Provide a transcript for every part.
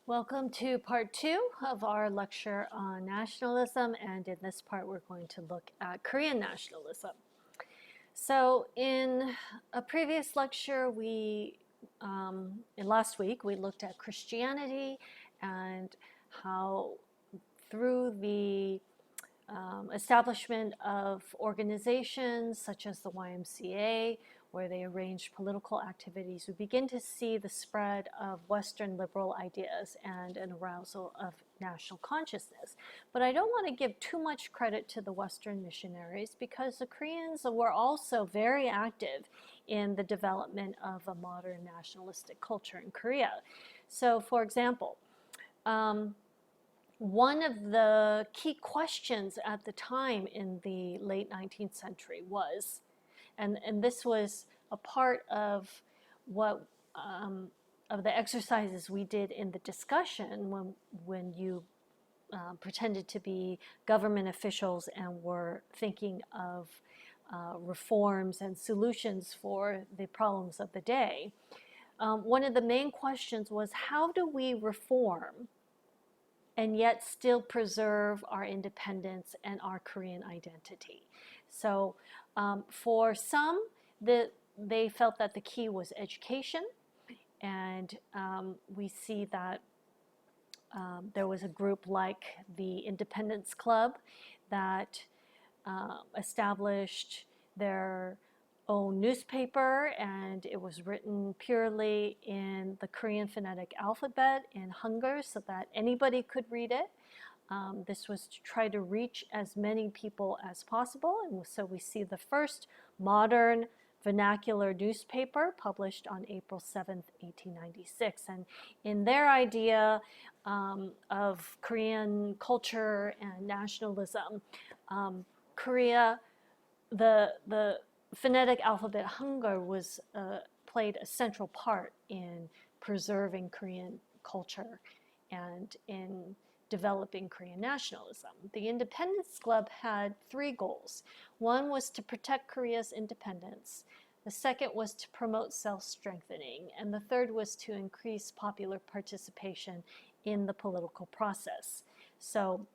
Welcome to part two of our lecture on nationalism, and in this part we're going to look at Korean nationalism. So in a previous lecture, in last week, we looked at Christianity and how through the establishment of organizations such as the YMCA, where they arranged political activities, we begin to see the spread of Western liberal ideas and an arousal of national consciousness. But I don't want to give too much credit to the Western missionaries because the Koreans were also very active in the development of a modern nationalistic culture in Korea. So, for example, one of the key questions at the time in the late 19th century was, and this was a part of what of the exercises we did in the discussion when you pretended to be government officials and were thinking of reforms and solutions for the problems of the day. One of the main questions was, how do we reform and yet still preserve our independence and our Korean identity? So for some, they felt that the key was education, and we see that there was a group like the Independence Club that established their own newspaper, and it was written purely in the Korean phonetic alphabet in Hangul so that anybody could read it. This was to try to reach as many people as possible, and so we see the first modern vernacular newspaper published on April 7th, 1896. And in their idea of Korean culture and nationalism, Korea, the phonetic alphabet Hangul was played a central part in preserving Korean culture and in developing Korean nationalism. The Independence Club had three goals. One was to protect Korea's independence. The second was to promote self-strengthening. And the third was to increase popular participation in the political process. So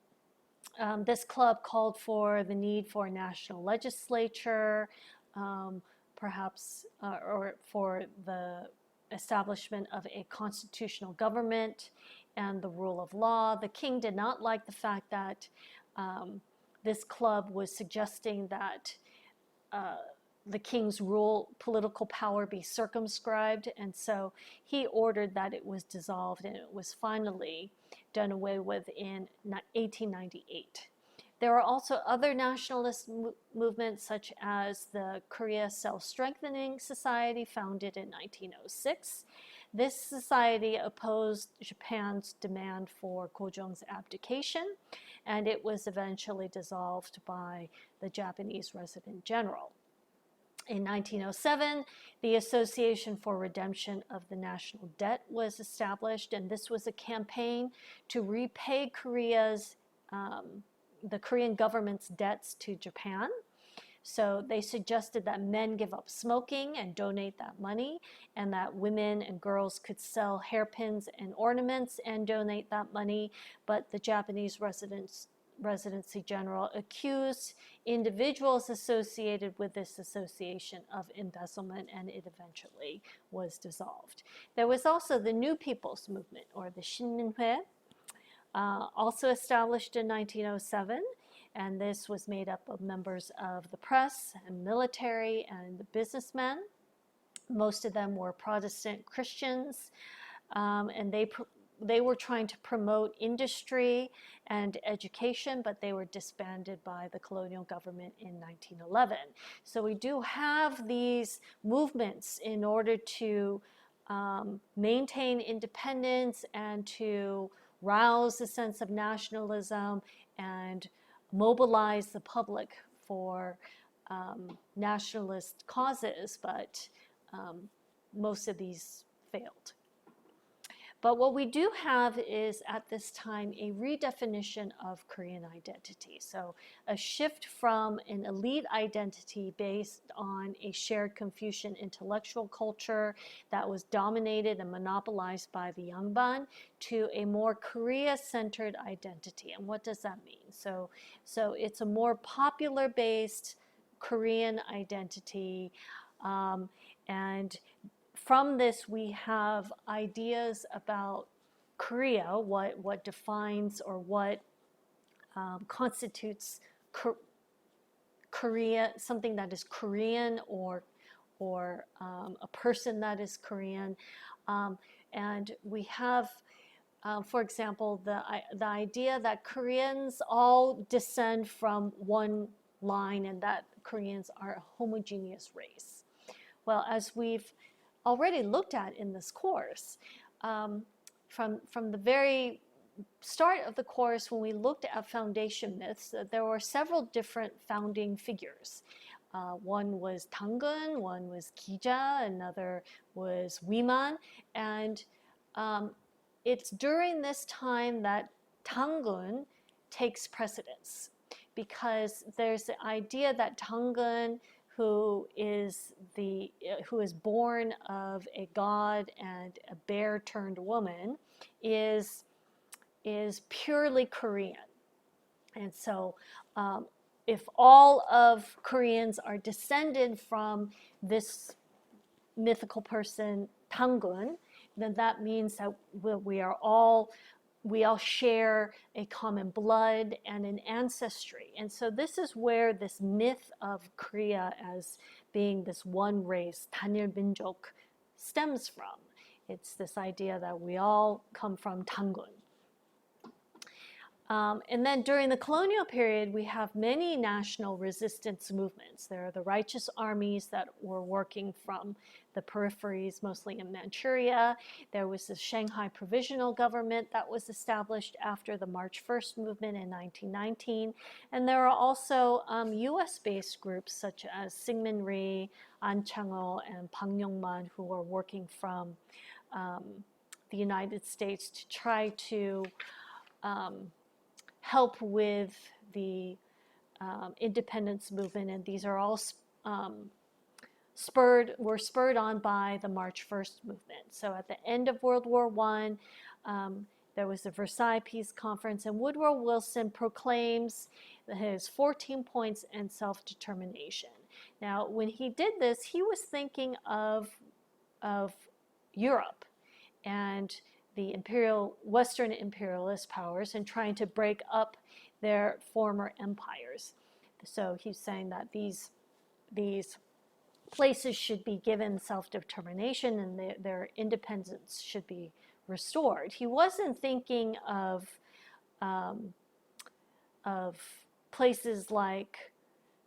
this club called for the need for a national legislature, perhaps, or for the establishment of a constitutional government and the rule of law. The king did not like the fact that this club was suggesting that the king's political power be circumscribed, and so he ordered that it was dissolved, and it was finally done away with in 1898. There are also other nationalist movements, such as the Korea Self-Strengthening Society, founded in 1906. This society opposed Japan's demand for Gojong's abdication, and it was eventually dissolved by the Japanese Resident General. In 1907, the Association for Redemption of the National Debt was established, and this was a campaign to repay the Korean government's debts to Japan. So they suggested that men give up smoking and donate that money, and that women and girls could sell hairpins and ornaments and donate that money. But the Japanese Residency General accused individuals associated with this association of embezzlement, and it eventually was dissolved. There was also the New People's Movement, or the Shinminhue, also established in 1907, and this was made up of members of the press and military and businessmen. Most of them were Protestant Christians, and they were trying to promote industry and education, but they were disbanded by the colonial government in 1911. So we do have these movements in order to maintain independence and to rouse a sense of nationalism and mobilize the public for nationalist causes, but most of these failed. But what we do have is at this time a redefinition of Korean identity. So a shift from an elite identity based on a shared Confucian intellectual culture that was dominated and monopolized by the Yangban to a more Korea-centered identity. And what does that mean? So it's a more popular-based Korean identity, and from this, we have ideas about Korea, what defines or what constitutes Korea, something that is Korean, or a person that is Korean. And we have, for example, the idea that Koreans all descend from one line and that Koreans are a homogeneous race. Well, as we've already looked at in this course, from the very start of the course, when we looked at foundation myths, there were several different founding figures. One was Tangun, one was Gija, another was Wiman, and it's during this time that Tangun takes precedence, because there's the idea that Tangun, who is born of a god and a bear turned woman, is purely Korean. And so if all of Koreans are descended from this mythical person Tangun, then that means that we all share a common blood and an ancestry. And so this is where this myth of Korea as being this one race, Tanil Minjok, stems from. It's this idea that we all come from Tangun. And then during the colonial period, we have many national resistance movements. There are the righteous armies that were working from the peripheries, mostly in Manchuria. There was the Shanghai Provisional Government that was established after the March 1st movement in 1919. And there are also US-based groups such as Syngman Rhee, An Chang-ho, and Bang Yong-man, who were working from the United States to try to help with the independence movement, and these are all were spurred on by the March 1st movement. So at the end of World War I, there was the Versailles Peace Conference, and Woodrow Wilson proclaims his 14 points and self-determination. Now, when he did this, he was thinking of Europe and the Western imperialist powers and trying to break up their former empires. So he's saying that these places should be given self-determination and their independence should be restored. He wasn't thinking of places like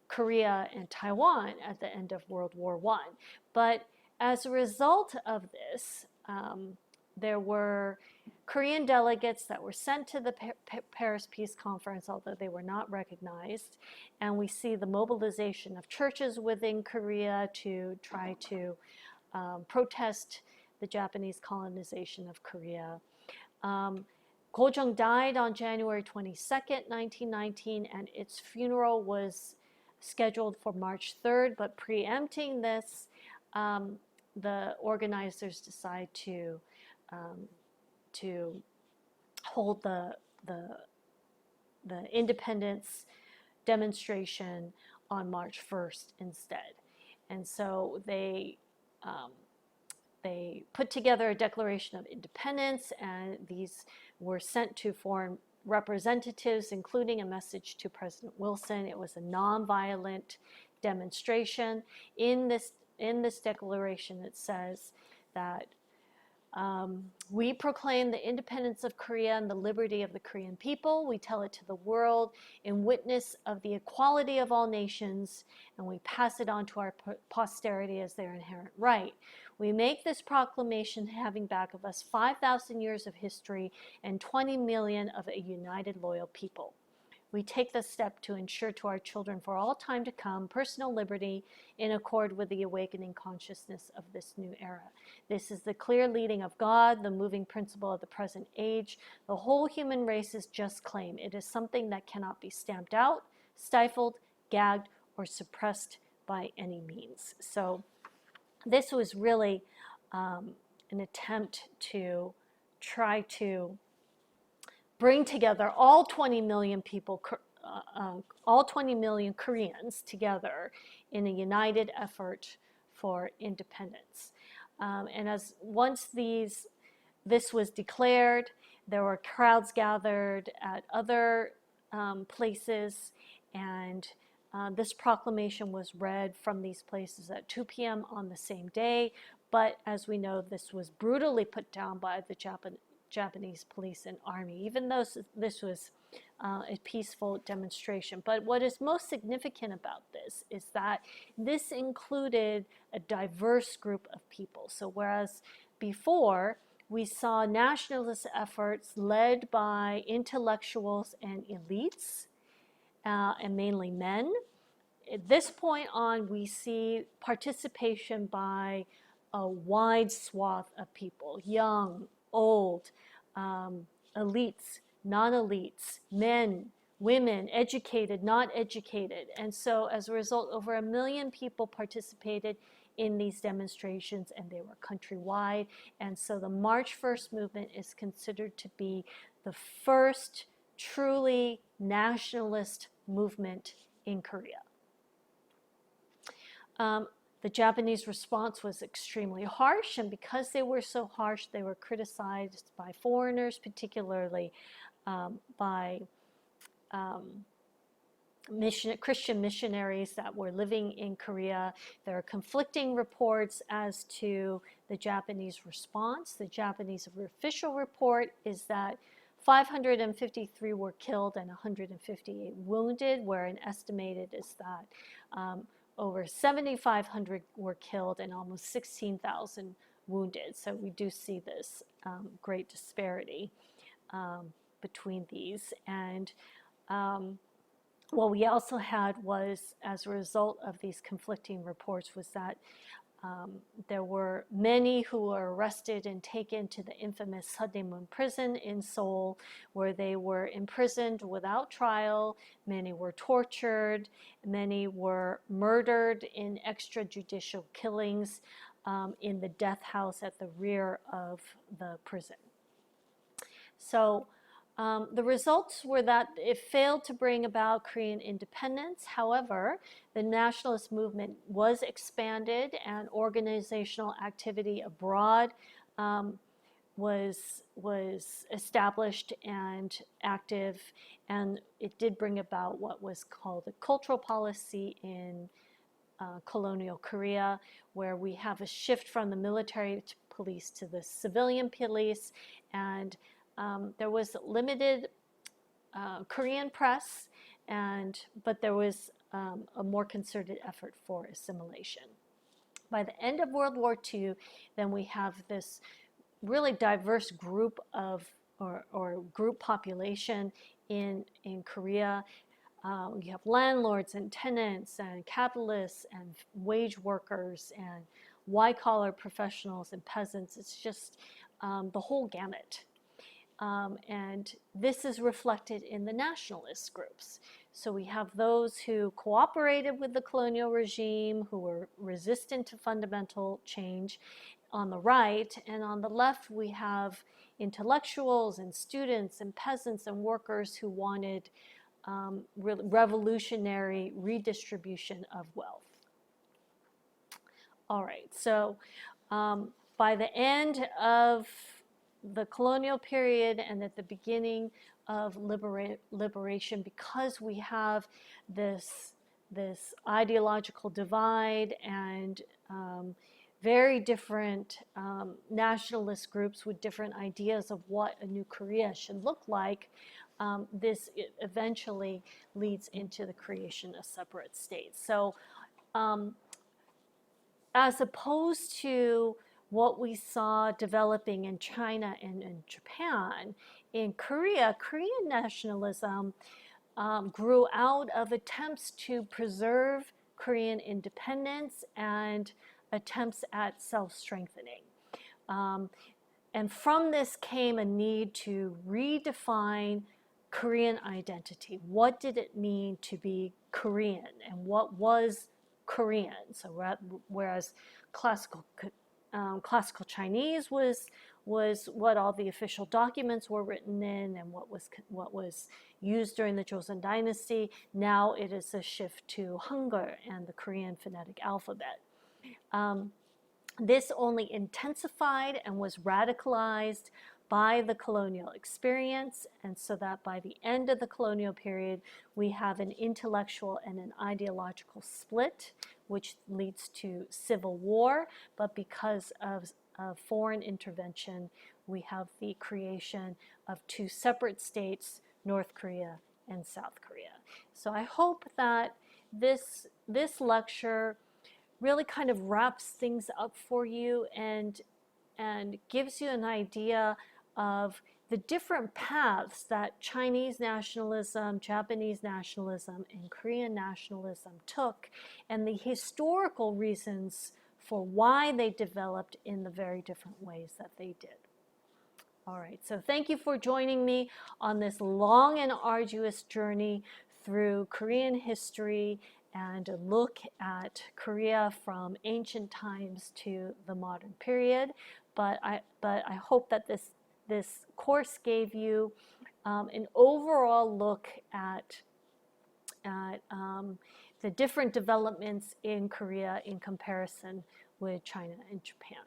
Korea and Taiwan at the end of World War I. But as a result of this, there were Korean delegates that were sent to the Paris Peace Conference, although they were not recognized. And we see the mobilization of churches within Korea to try to protest the Japanese colonization of Korea. Go-jong died on January 22nd, 1919, and its funeral was scheduled for March 3rd, but preempting this, the organizers decide to hold the independence demonstration on March 1st instead. And so they put together a Declaration of Independence, and these were sent to foreign representatives, including a message to President Wilson. It was a nonviolent demonstration. In this declaration, it says that we proclaim the independence of Korea and the liberty of the Korean people. We tell it to the world in witness of the equality of all nations, and we pass it on to our posterity as their inherent right. We make this proclamation having back of us 5,000 years of history and 20 million of a united, loyal people. we take this step to ensure to our children for all time to come personal liberty in accord with the awakening consciousness of this new era. This is the clear leading of God, the moving principle of the present age. The whole human race's just claim. It is something that cannot be stamped out, stifled, gagged, or suppressed by any means. So this was really an attempt to try to bring together all 20 million people, all 20 million Koreans together in a united effort for independence. And as once this was declared, there were crowds gathered at other places, and this proclamation was read from these places at 2 p.m. on the same day. But as we know, this was brutally put down by the Japanese police and army, even though this was a peaceful demonstration. But what is most significant about this is that this included a diverse group of people. So whereas before we saw nationalist efforts led by intellectuals and elites, and mainly men, at this point on we see participation by a wide swath of people, young, old, elites, non-elites, men, women, educated, not educated. And so as a result, over 1 million people participated in these demonstrations, and they were countrywide. And so the March 1st movement is considered to be the first truly nationalist movement in Korea. The Japanese response was extremely harsh, and because they were so harsh, they were criticized by foreigners, particularly by Christian missionaries that were living in Korea. There are conflicting reports as to the Japanese response. The Japanese official report is that 553 were killed and 158 wounded, where an estimated is that over 7,500 were killed and almost 16,000 wounded. So we do see this great disparity between these. And what we also had was, as a result of these conflicting reports, was that there were many who were arrested and taken to the infamous Sundaemun prison in Seoul, where they were imprisoned without trial. Many were tortured. Many were murdered in extrajudicial killings in the death house at the rear of the prison. So the results were that it failed to bring about Korean independence. However, the nationalist movement was expanded, and organizational activity abroad was established and active, and it did bring about what was called a cultural policy in colonial Korea, where we have a shift from the military police to the civilian police, and there was limited Korean press, but there was a more concerted effort for assimilation. By the end of World War II, then we have this really diverse group of, or group population in Korea. You have landlords and tenants and capitalists and wage workers and white-collar professionals and peasants. It's just the whole gamut. And this is reflected in the nationalist groups. So we have those who cooperated with the colonial regime, who were resistant to fundamental change on the right, and on the left we have intellectuals and students and peasants and workers who wanted revolutionary redistribution of wealth. All right, so by the end of the colonial period and at the beginning of liberation, because we have this ideological divide and very different nationalist groups with different ideas of what a new Korea should look like, this eventually leads into the creation of separate states. So as opposed to what we saw developing in China and in Japan, in Korea, Korean nationalism grew out of attempts to preserve Korean independence and attempts at self-strengthening. And from this came a need to redefine Korean identity. What did it mean to be Korean, and what was Korean? So whereas classical Chinese was what all the official documents were written in, and what was used during the Joseon Dynasty. Now it is a shift to Hangul and the Korean phonetic alphabet. This only intensified and was radicalized by the colonial experience, and so that by the end of the colonial period, we have an intellectual and an ideological split, which leads to civil war. But because of foreign intervention, we have the creation of two separate states, North Korea and South Korea. So I hope that this lecture really kind of wraps things up for you and gives you an idea of the different paths that Chinese nationalism, Japanese nationalism, and Korean nationalism took, and the historical reasons for why they developed in the very different ways that they did. All right, so thank you for joining me on this long and arduous journey through Korean history and a look at Korea from ancient times to the modern period. But I hope that this course gave you an overall look at the different developments in Korea in comparison with China and Japan.